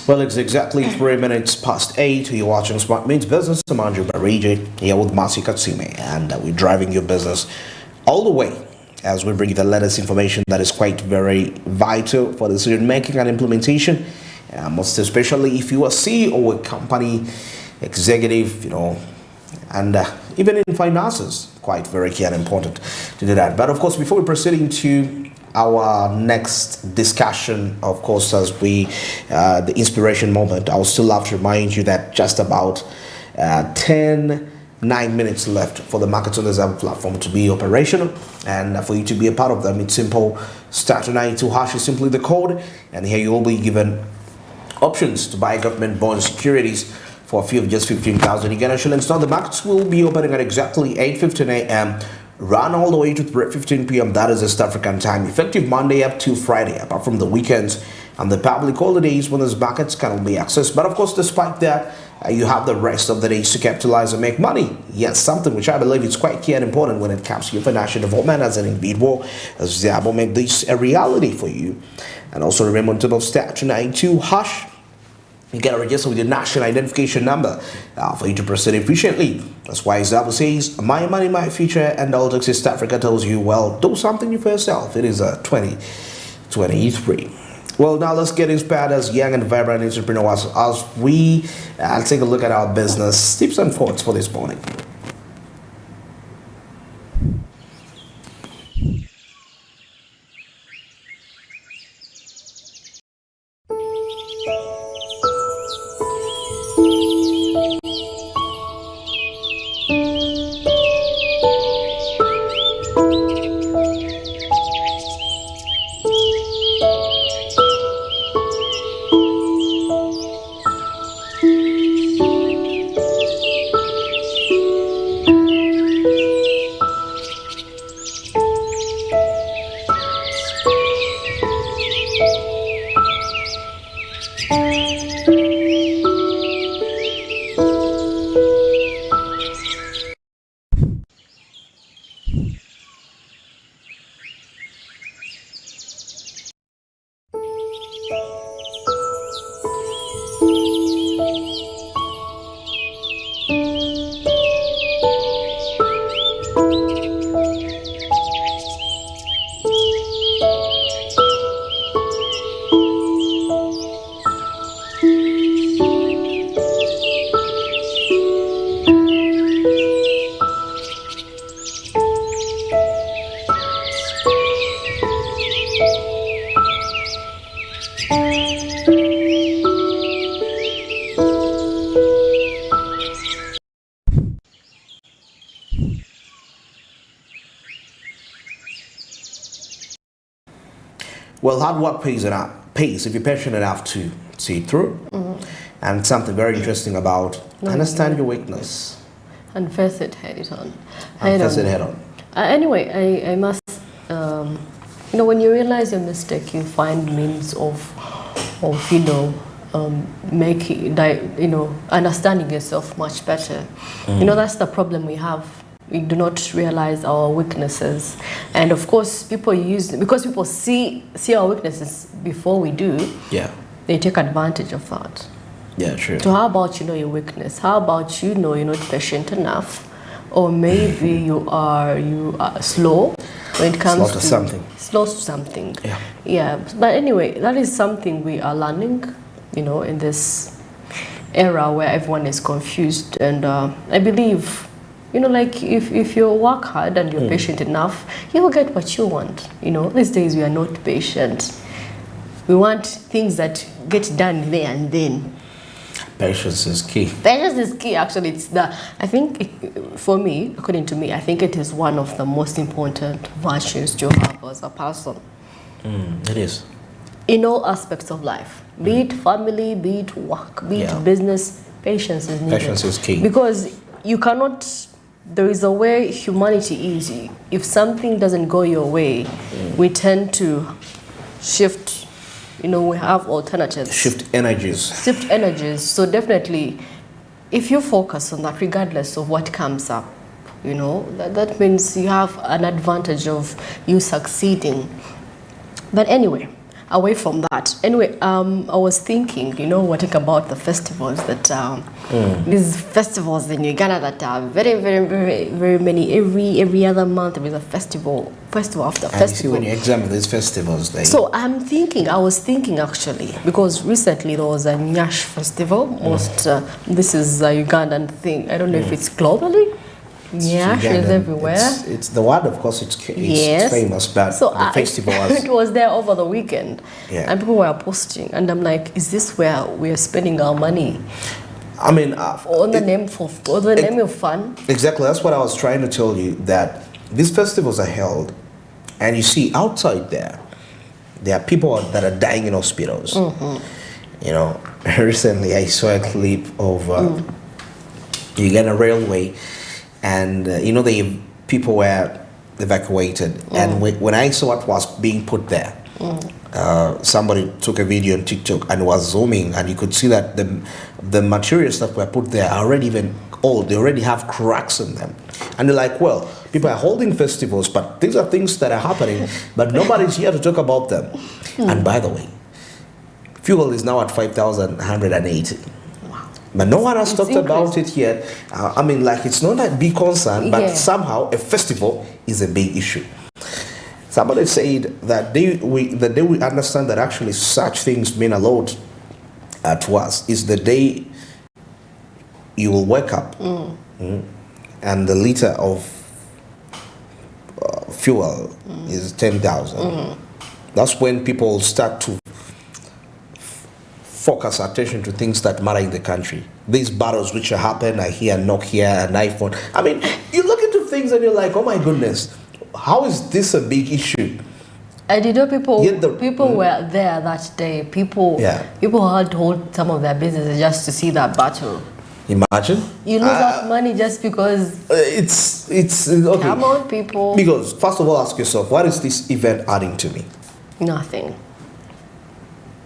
Well, it's exactly 3 minutes past 8. You're watching Smart Means Business. I'm Andrew Barigi here with Masi Katsime, and we're driving your business all the way as we bring you the latest information that is quite very vital for decision making and implementation. Most especially if you are CEO or a company executive, and even in finances, quite very key and important to do that. But of course, before we proceed into our next discussion, of course, as the inspiration moment, I would still have to remind you that just about 9 minutes left for the Market on the Zam platform to be operational, and for you to be a part of them, it's simple. *292# is simply the code, and here you will be given options to buy government bond securities for a fee of just 15,000 Uganda shillings. Now the markets will be opening at exactly 8:15 a.m. run all the way to 3:15 p.m. That is West African time, effective Monday up to Friday, apart from the weekends and the public holidays when those markets cannot be accessed. But of course, despite that, you have the rest of the days to capitalize and make money. Yes, something which I believe is quite key and important when it comes to your financial development as an individual, as Zab will make this a reality for you. And also remember, on top of *292#, you get to register with your national identification number for you to proceed efficiently. That's why Zabo says, my money, my future, and all East Africa tells you, well, do something for yourself. It is 2023. Well, now let's get inspired as young and vibrant entrepreneurs as we take a look at our business tips and thoughts for this morning. Well, hard work pays if you're patient enough to see it through. And something very interesting about understand your weakness and face it head on. Anyway, I must, when you realize your mistake, you find means of making, understanding yourself much better. That's the problem we have. We do not realize our weaknesses, and of course, because people see our weaknesses before we do. Yeah, they take advantage of that. Yeah, true. So how about your weakness? How about you're not patient enough, or maybe you are slow when it comes to something. Slow to something. Yeah. Yeah. But anyway, that is something we are learning. In this era where everyone is confused, and I believe. Like if you work hard and you're patient enough, you will get what you want. These days we are not patient. We want things that get done there and then. Patience is key. Patience is key. Actually, for me, according to me, I think it is one of the most important virtues to have as a person. It is. In all aspects of life, be it family, be it work, be it business, patience is needed. Patience is key. Because you cannot. There is a way humanity is. If something doesn't go your way, we tend to shift. We have alternatives. Shift energies. So definitely, if you focus on that, regardless of what comes up, that means you have an advantage of you succeeding. But anyway, away from that. Anyway, I was thinking, what about the festivals that these festivals in Uganda that are very, very, very, very many. Every other month there is a festival after And festival. you see, when you examine these festivals, So I was thinking actually, because recently there was a Nyash festival. This is a Ugandan thing. I don't know if it's globally. Nyash is everywhere. It's the word, of course, it's famous, but so the festival was... it was there over the weekend, Yeah. and people were posting, and I'm like, is this where we are spending our money? I mean... on the name of fun? Exactly, that's what I was trying to tell you, that these festivals are held, and you see outside there are people that are dying in hospitals. Recently I saw a clip of Uganda Railway, and the people were evacuated, and when I saw what was being put there, somebody took a video on TikTok and was zooming, and you could see that the materials that were put there are already even old. They already have cracks in them, and they're like, well, people are holding festivals, but these are things that are happening, but nobody's here to talk about them. And by the way, fuel is now at 5,180. But no one has talked about it yet. It's not a big concern, but somehow a festival is a big issue. Somebody said that they will understand that actually such things mean a lot to us is the day you will wake up and the liter of fuel is 10,000. That's when people start to focus attention to things that matter in the country. These battles which happen, I hear Nokia and iPhone. You look into things and you're like, oh my goodness, how is this a big issue? I did know people were there that day. People had to hold some of their businesses just to see that battle. Imagine. You lose that money just because... It's okay. Come on, people. Because, first of all, ask yourself, what is this event adding to me? Nothing.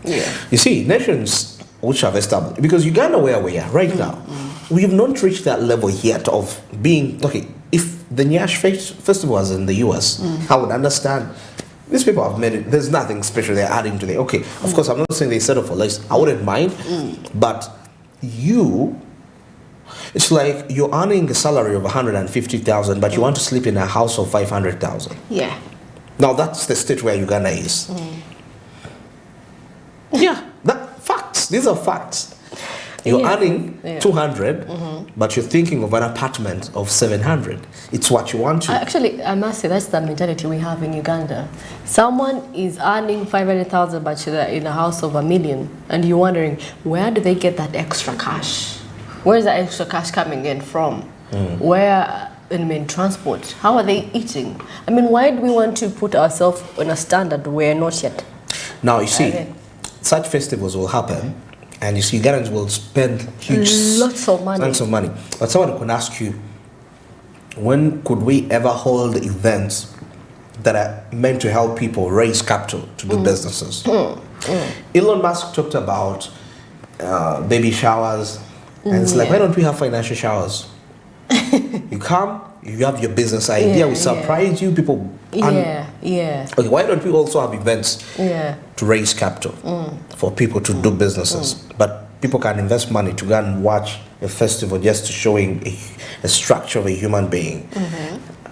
Yeah. You see, nations which have established... Because Uganda, where we are right now, we have not reached that level yet of being... Okay, if the Nyash Festival was in the US, I would understand. These people have made it. There's nothing special they're adding to it. Okay, of course, I'm not saying they settle for less. I wouldn't mind. But it's like you're earning a salary of 150,000, but you want to sleep in a house of 500,000. Yeah. Now that's the state where Uganda is. Yeah, facts. These are facts. You're earning 200, but you're thinking of an apartment of 700. It's what you want to. Actually, I must say that's the mentality we have in Uganda. Someone is earning 500,000, but you're in a house of $1 million, and you're wondering, where do they get that extra cash? Where is that extra cash coming in from? Where, transport? How are they eating? Why do we want to put ourselves on a standard we're not yet? Now, you see, such festivals will happen, and you see, Ugandans will spend lots of money. But someone can ask you, when could we ever hold events that are meant to help people raise capital to do businesses? Elon Musk talked about baby showers, and it's like, why don't we have financial showers? You come, you have your business idea, we surprise you, people. Okay, why don't we also have events to raise capital for people to do businesses? But people can invest money to go and watch a festival just to showing a structure of a human being.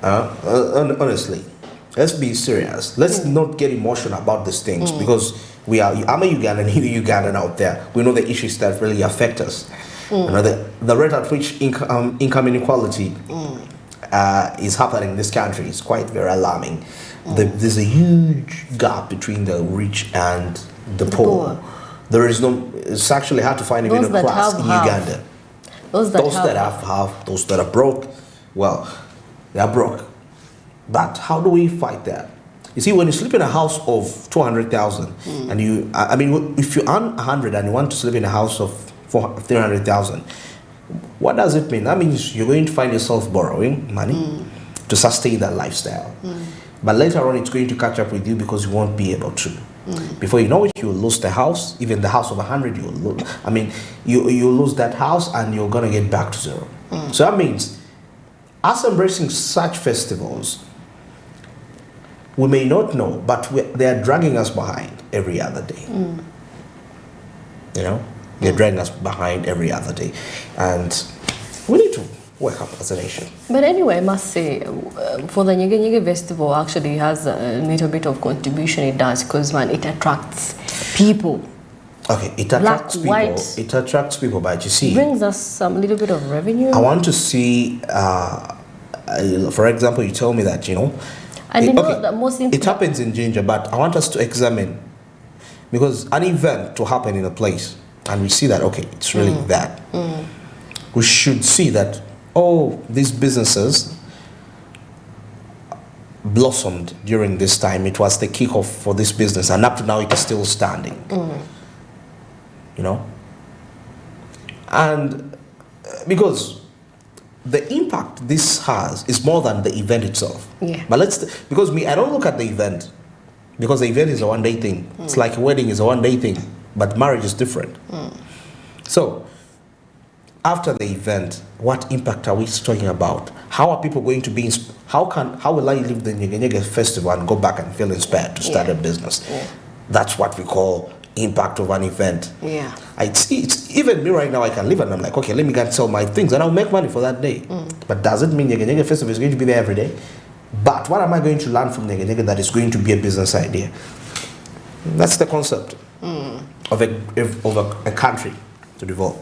Honestly, let's be serious. Let's not get emotional about these things because I'm a Ugandan, you're Ugandan out there. We know the issues that really affect us. The rate at which income inequality is happening in this country is quite very alarming. There's a huge gap between the rich and the poor. There is no. It's actually hard to find even a class in Uganda. Those that have, those that are broke, well, they are broke. But how do we fight that? You see, when you sleep in a house of 200,000, and if you earn 100 and you want to sleep in a house of 300,000, what does it mean? That means you're going to find yourself borrowing money to sustain that lifestyle. But later on, it's going to catch up with you because you won't be able to. Before you know it, you'll lose the house. Even the house of 100, you'll lose. You lose that house and you're going to get back to zero. So that means us embracing such festivals we may not know, but they are dragging us behind every other day. You know, they're dragging us behind every other day, and we need to wake up as a nation. But anyway, I must say, for the Nyege Nyege Festival actually has a little bit of contribution it does, because man, it attracts people. Okay, it attracts people. White. It attracts people, but you see, Brings us some little bit of revenue. I want to see. For example, you tell me that And you know the most it happens in Ginger, but I want us to examine, because an event to happen in a place, and we see that it's really that. We should see that these businesses blossomed during this time. It was the kickoff for this business, and up to now it is still standing. And because the impact this has is more than the event itself. Yeah. But because I don't look at the event, because the event is a one-day thing. It's like a wedding is a one-day thing, but marriage is different. So after the event, what impact are we talking about? How are people going to be? How will I leave the Nyege Nyege festival and go back and feel inspired to start a business? That's what we call impact of an event. Yeah. It's even me right now. I can live and I'm like, okay, let me go and sell my things and I'll make money for that day. But does it mean Nyege Nyege festival is going to be there every day? But what am I going to learn from Nyege Nyege that is going to be a business idea? That's the concept of a country to develop.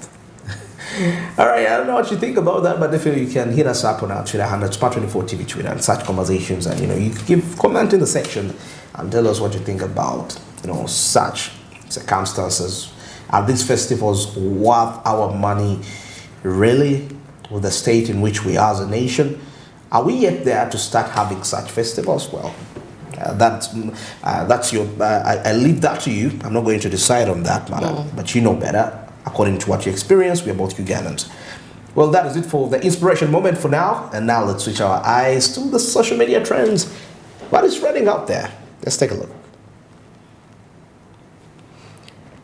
All right, I don't know what you think about that, but definitely you can hit us up on our Twitter handle, Spark24 TV Twitter, and such conversations. And you can comment in the section and tell us what you think about such circumstances. Are these festivals worth our money, really, with the state in which we are as a nation? Are we yet there to start having such festivals? Well, that's your. I leave that to you. I'm not going to decide on that matter, but you know better. According to what you experience, we are both Ugandans. Well, that is it for the inspiration moment for now. And now let's switch our eyes to the social media trends. What is trending out there? Let's take a look.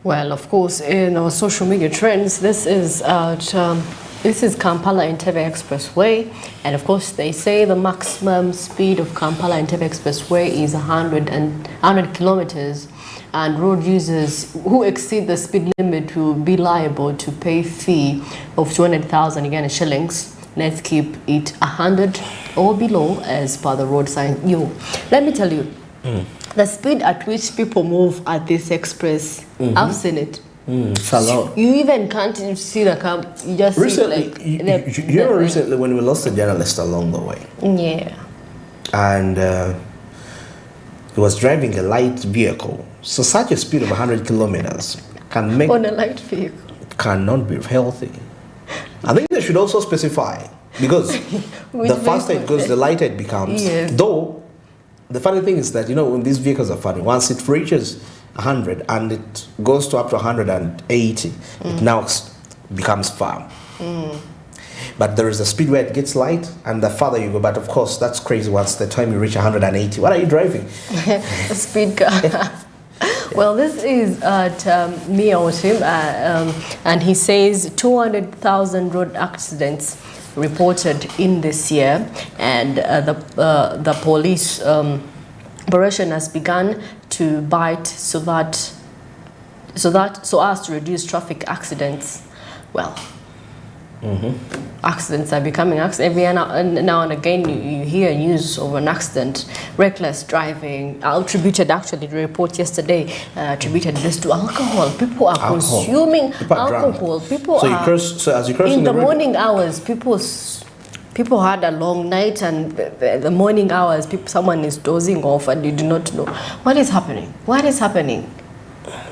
Well, of course, in our social media trends, this is Kampala Entebbe Expressway, and of course they say the maximum speed of Kampala Entebbe Expressway is 100 kilometers, and road users who exceed the speed limit will be liable to pay a fee of 200,000 Uganda shillings. Let's keep it 100 or below as per the road sign. Let me tell you, the speed at which people move at this express, I've seen it. It's a lot. You even can't see the car. You just recently, see like recently when we lost a journalist along the way. Yeah. And he was driving a light vehicle. So such a speed of 100 kilometers can make on a light vehicle cannot be healthy. I think they should also specify, because the faster it goes, the lighter it becomes. Yes. Though the funny thing is that when these vehicles are funny, once it reaches 100 and it goes to up to 180, it now becomes firm. But there is a speed where it gets light, and the farther you go. But of course, that's crazy. Once the time you reach 180, what are you driving? A speed car. Well, this is at Mia Otim, and he says 200,000 road accidents reported in this year, and the police operation has begun to bite so as to reduce traffic accidents. Well, accidents are becoming accidents. Every now and again you hear news of an accident, reckless driving, attributed actually the report yesterday attributed this to alcohol. People are consuming alcohol. People are as you cross in the morning hours. People had a long night, and the morning hours someone is dozing off and you do not know what is happening. What is happening?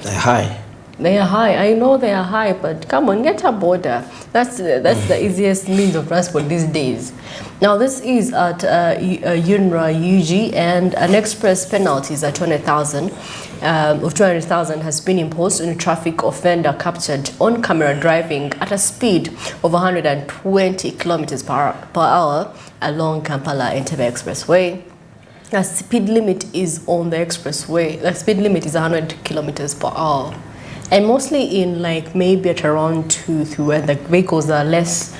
They're high. They are high. I know they are high, but come on, get a border. That's the easiest means of transport these days. Now, this is at UNRA UG, and an express penalty is at 200,000. Of 200,000 has been imposed on a traffic offender captured on camera driving at a speed of 120 kilometers per hour along Kampala Entebbe Expressway. The speed limit is on the expressway. The speed limit is 100 kilometers per hour. And mostly in like maybe at around 2 to where the vehicles are less,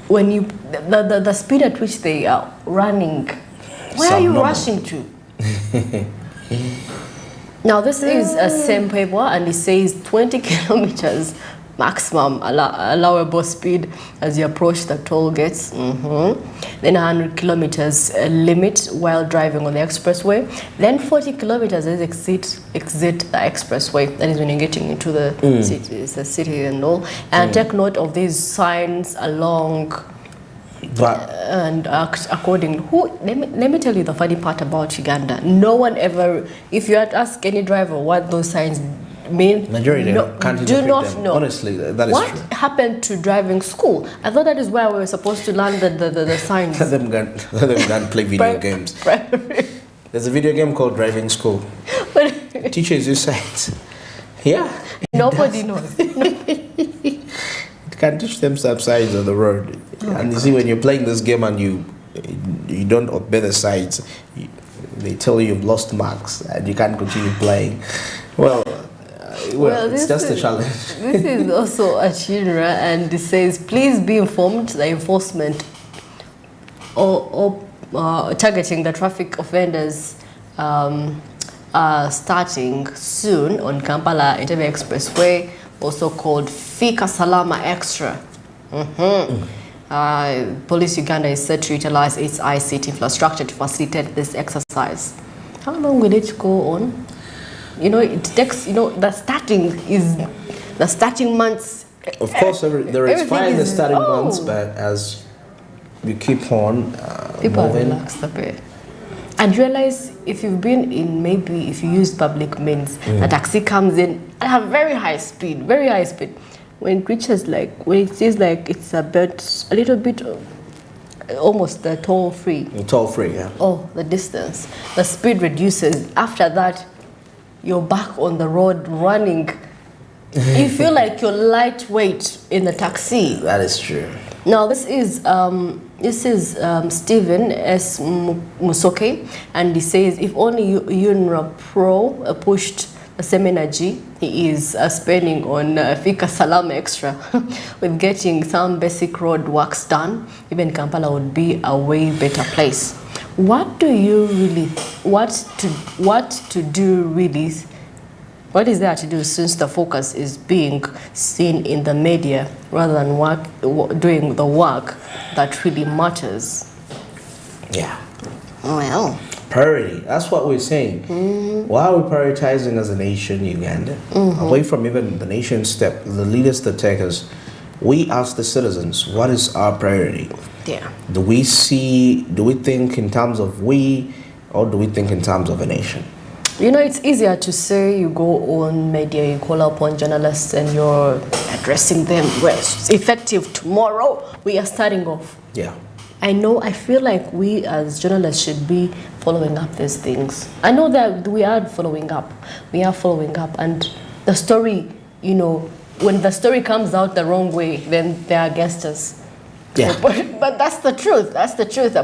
when the speed at which they are running, where are you rushing to? Now this is a same paper, and it says 20 kilometers maximum allowable speed as you approach the toll gates. Then 100 kilometers limit while driving on the expressway. Then 40 kilometers is exit the expressway. That is when you're getting into the city and all. And take note of these signs along. But And according let me tell you the funny part about Uganda. No one ever, if you had to ask any driver what those signs mean, majority can't do interpret not them. know. Honestly, that is What true. happened to driving school? I thought that is where we were supposed to learn the signs. Let them go and play video games. There's a video game called Driving School. It teaches you signs. Yeah. Nobody knows. It can teach them some signs on the road. And you see, when you're playing this game and you don't obey the signs, they tell you you've lost marks and you can't continue playing. Well, it's just a challenge. This is also a children, and it says, please be informed the enforcement or targeting the traffic offenders starting soon on Kampala Entebbe Expressway, also called Fika Salama Extra. Police Uganda is set to utilize its ICT infrastructure to facilitate this exercise. How long will it go on? You know, it takes, the starting months. Of course, there is fine in the starting months, oh. but as you keep on People are moving, relaxed a bit. And realize if you've been in, maybe if you use public means, a taxi comes in at a very high speed. When it reaches when it sees like it's a little bit, almost the toll free. toll free, yeah. Oh, the distance. The speed reduces. After that, you're back on the road running. You feel like you're lightweight in the taxi. That is true. Now this is Stephen S. Musoke, and he says if only UNRA Pro pushed the same energy he is spending on Fika Salama Extra with getting some basic road works done, even Kampala would be a way better place. What do you really, what is there to do since the focus is being seen in the media rather than doing the work that really matters? Yeah. Well, Priority. That's what we're saying. Why are we prioritizing as a nation, Uganda? Away from even the nation step, the leaders, the takers, we as the citizens, what is our priority? yeah. Do we think in terms of we, or do we think in terms of a nation? You know, it's easier to say you go on media, you call upon journalists and you're addressing them. Well, it's effective tomorrow. We are starting off. Yeah. I feel like we as journalists should be following up these things. I know that we are following up. And the story, when the story comes out the wrong way, then they are against us. Yeah. But that's the truth. That's the truth.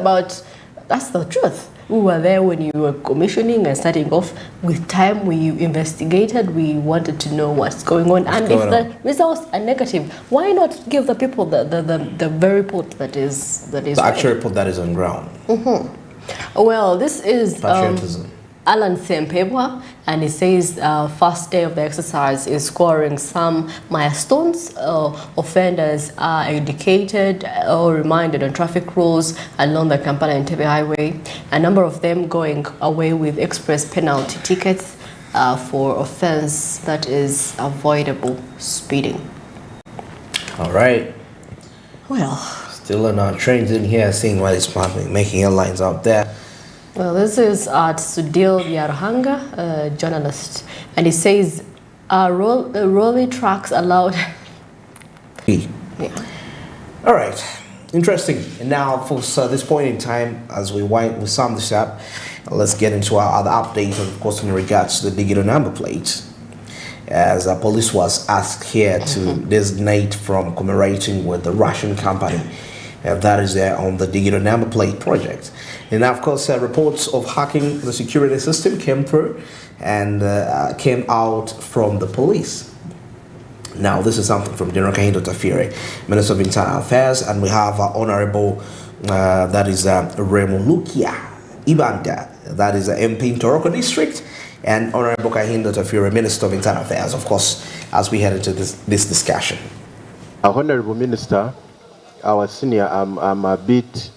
We were there when you were commissioning and starting off. With time, we investigated. We wanted to know what's going on. And if the results are negative, why not give the people the very report that is The actual report that is on ground. Well, this is Patriotism. Alan Sempebwa, and he says first day of the exercise is scoring some milestones. Offenders are educated or reminded on traffic rules along the Kampala Entebbe Highway. A number of them going away with express penalty tickets for offense that is avoidable speeding. All right. Well, Still on our trains in here, seeing what is happening, making headlines out there. well, this is Sudil Yarhanga, a journalist, and he says rolly trucks allowed. Yeah. All right, interesting. And now, for this point in time, as we sum this up, let's get into our other updates, and of course, in regards to the digital number plates. As police was asked here to designate from commemorating with the Russian company that is there on the digital number plate project. And now, of course, reports of hacking the security system came through and came out from the police. Now, this is something from General Kahindo Tafire, Minister of Internal Affairs, and we have Honorable, that is Remolukia Ibanda, that is an MP in Toroko District, and Honorable Kahindo Tafure, Minister of Internal Affairs, of course, as we head into this discussion. Honorable Minister, our senior, I'm a bit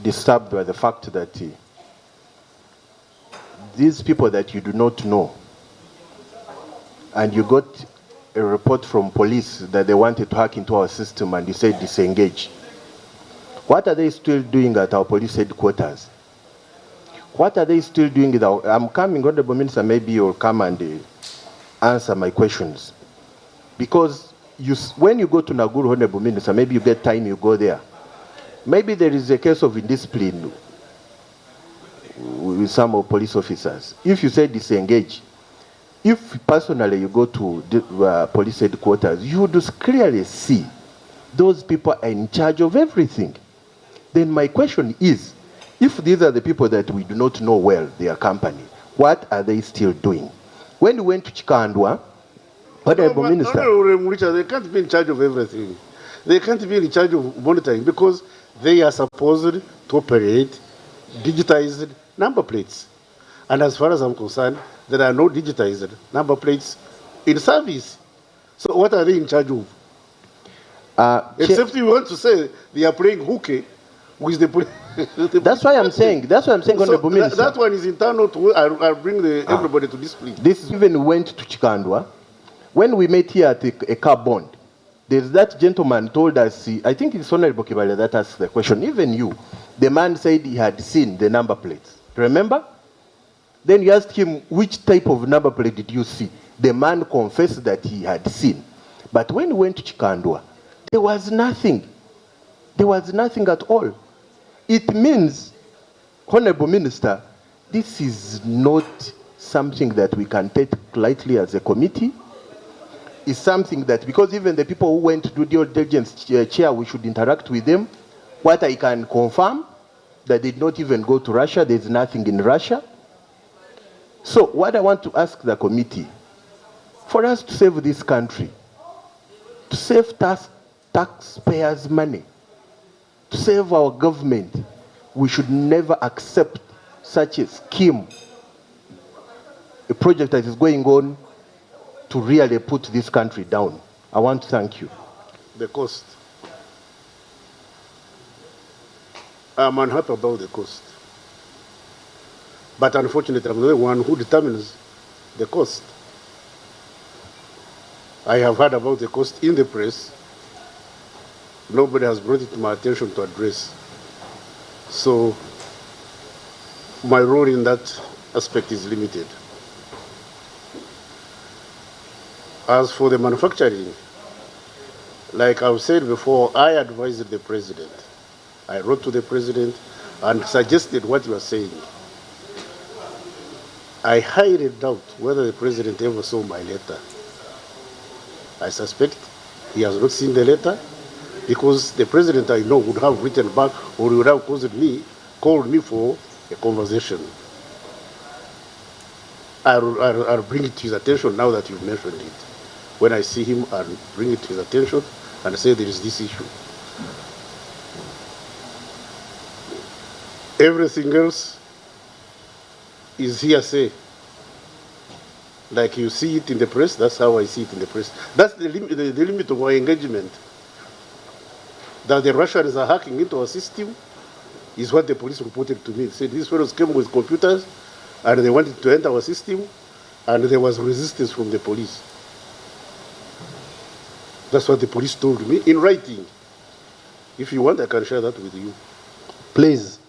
disturbed by the fact that these people that you do not know, and you got a report from police that they wanted to hack into our system and you said disengage. What are they still doing at our police headquarters? What are they still doing? I'm coming, Honorable Minister, maybe you'll come and answer my questions. Because when you go to Naguru, Honorable Minister, maybe you get time, you go there. Maybe there is a case of indiscipline with some of police officers. If you say disengage, if personally you go to the police headquarters, you would clearly see those people are in charge of everything. Then my question is, if these are the people that we do not know well, their company, what are they still doing? When we went to Chikandwa, Honorable Minister, they can't be in charge of everything. They can't be in charge of monitoring because they are supposed to operate digitized number plates. And as far as I'm concerned, there are no digitized number plates in service. So what are they in charge of? Except you want to say they are playing hooky with the police. That's why I'm saying, Honorable Minister. That one is internal to, I'll bring everybody to discipline. This even went to Chikandwa. When we met here at a car bond, there's that gentleman told us, I think it's Honorable Kibale that asked the question, even you, the man said he had seen the number plates. Remember? Then you asked him, which type of number plate did you see? The man confessed that he had seen. But when we went to Chikandwa, there was nothing. There was nothing at all. It means, Honorable Minister, this is not something that we can take lightly as a committee. It's something that, because even the people who went to do due diligence chair, we should interact with them. What I can confirm, that they did not even go to Russia. There's nothing in Russia. So what I want to ask the committee, for us to save this country, to save taxpayers' money, to save our government, we should never accept such a scheme, a project that is going on to really put this country down. I want to thank you. The cost. I'm unhappy about the cost. But unfortunately, I'm the one who determines the cost. I have heard about the cost in the press. Nobody has brought it to my attention to address. So my role in that aspect is limited. As for the manufacturing, like I've said before, I advised the president. I wrote to the president and suggested what you are saying. I highly doubt whether the president ever saw my letter. I suspect he has not seen the letter because the president, I know, would have written back or would have called me for a conversation. I'll bring it to his attention now that you've mentioned it. When I see him, I'll bring it to his attention and say there is this issue. Everything else is hearsay. Like you see it in the press, that's how I see it in the press. That's the limit of our engagement. That the Russians are hacking into our system is what the police reported to me. They said these fellows came with computers and they wanted to enter our system and there was resistance from the police. That's what the police told me in writing. If you want, I can share that with you. Please.